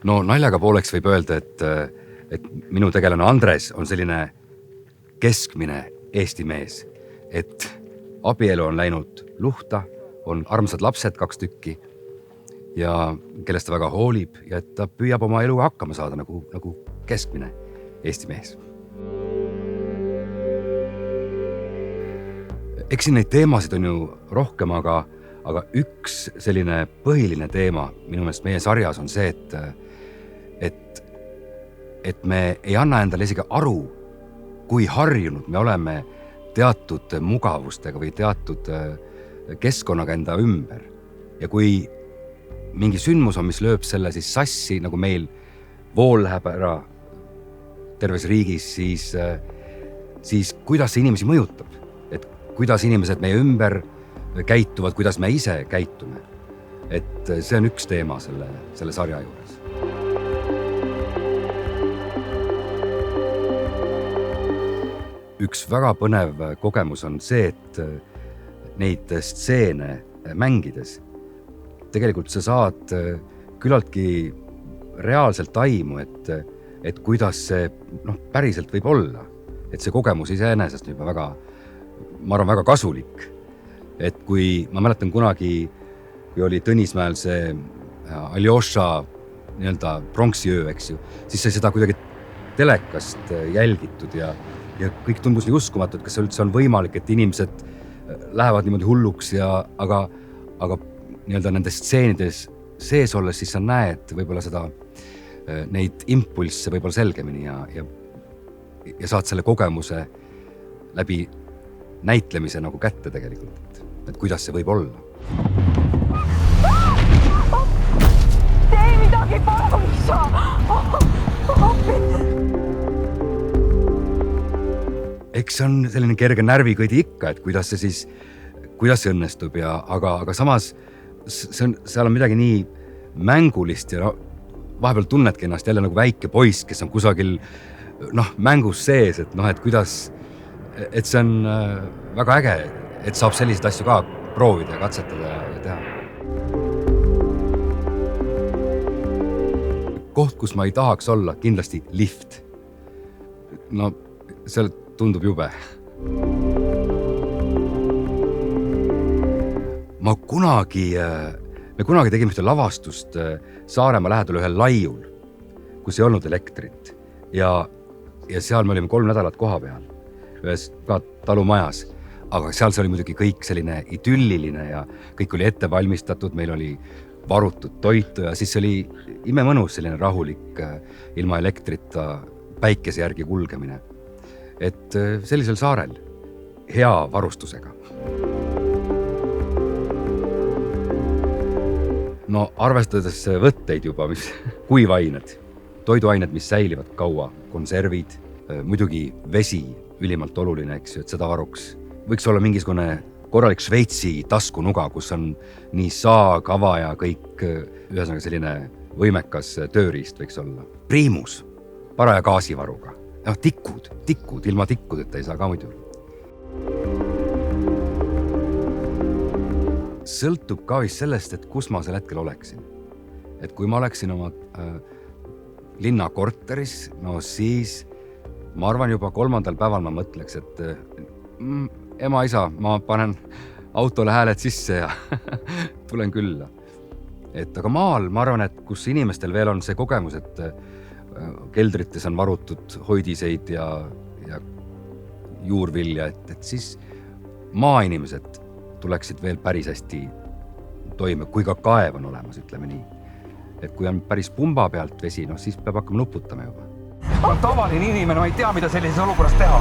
No naljaga pooleks võib öelda, et minu tegelane Andres on selline keskmine Eesti mees, et abielu on läinud luhta, on armsad lapsed 2 tükki ja kellest ta väga hoolib ja et ta püüab oma elu hakkama saada nagu keskmine Eesti mees. Eks siin neid teemasid on ju rohkem, aga üks selline põhiline teema minu meelest meie sarjas on see, et me ei anna endale isegi aru, kui harjunud me oleme teatud mugavustega või teatud keskkonnaga enda ümber. Ja kui mingi sündmus on, mis lööb selle siis sassi, nagu meil vool läheb ära terves riigis, siis kuidas see inimesi mõjutab? Et kuidas inimesed meie ümber käituvad, kuidas me ise käitume. Et see on üks teema selle sarja juures. Üks väga põnev kogemus on see, et neid stseene mängides tegelikult sa saad küllaltki reaalselt aimu, et kuidas see päriselt võib olla. Et see kogemus iseenesest juba väga, ma arvan, väga kasulik. Et kui ma mäletan kunagi, kui oli Tõnismäel see Aljoša nii-öelda pronksiöö, eks ju, siis sai seda kuidagi telekast jälgitud ja kõik tundus nii uskumatu, et kas see üldse on võimalik, et inimesed lähevad niimoodi hulluks aga nii-öelda nendes stseenides sees olles, siis sa näed võib-olla neid impulsse võib-olla selgemini ja saad selle kogemuse läbi näitlemise nagu kätte tegelikult, et kuidas see võib olla. Tee midagi, palun isa! Eks see on selline kerge närvikõdi ikka, et kuidas see õnnestub aga samas seal on midagi nii mängulist ja vahepeal tunnedki ennast jälle nagu väike poiss, kes on kusagil mängus sees, et kuidas, et see on väga äge, et saab selliseid asju ka proovida ja katsetada ja teha. Koht, kus ma ei tahaks olla, kindlasti lift. No see tundub jube. Me kunagi tegime ühte lavastust Saaremaa lähedal ühel laiul, kus ei olnud elektrit ja seal me olime 3 nädalat koha peal, ühes ka talumajas, aga seal see oli muidugi kõik selline idülliline ja kõik oli ette valmistatud, meil oli varutud toitu ja siis oli imemõnus selline rahulik ilma elektrita päikese järgi kulgemine. Et sellisel saarel hea varustusega. No arvestades võtteid juba, mis kuivained, toiduained, mis säilivad kaua, konservid, muidugi vesi, ülimalt oluline, eks ju, et seda varuks. Võiks olla mingisugune korralik Šveitsi taskunuga, kus on nii saa, kava ja kõik, ühesõnaga selline võimekas tööriist võiks olla. Priimus, paraja gaasivaruga. Tikud, ilma tikkudeta ei saa ka muidu. Sõltub ka vist sellest, et kus ma sel hetkel oleksin. Et kui ma oleksin oma linna korteris, no siis ma arvan juba 3. päeval ma mõtleks, et ema, isa, ma panen autole hääled sisse ja tulen külla. Et aga maal ma arvan, et kus inimestel veel on see kogemus, et keldrites on varutud hoidiseid ja juurvilja, et siis maainimesed tuleksid veel päris hästi toime, kui ka kaev on olemas, ütleme nii. Et kui on päris pumba pealt vesi, siis peab hakkama nuputama juba. Ma tavaline inimene, ma ei tea, mida sellises olukorras teha.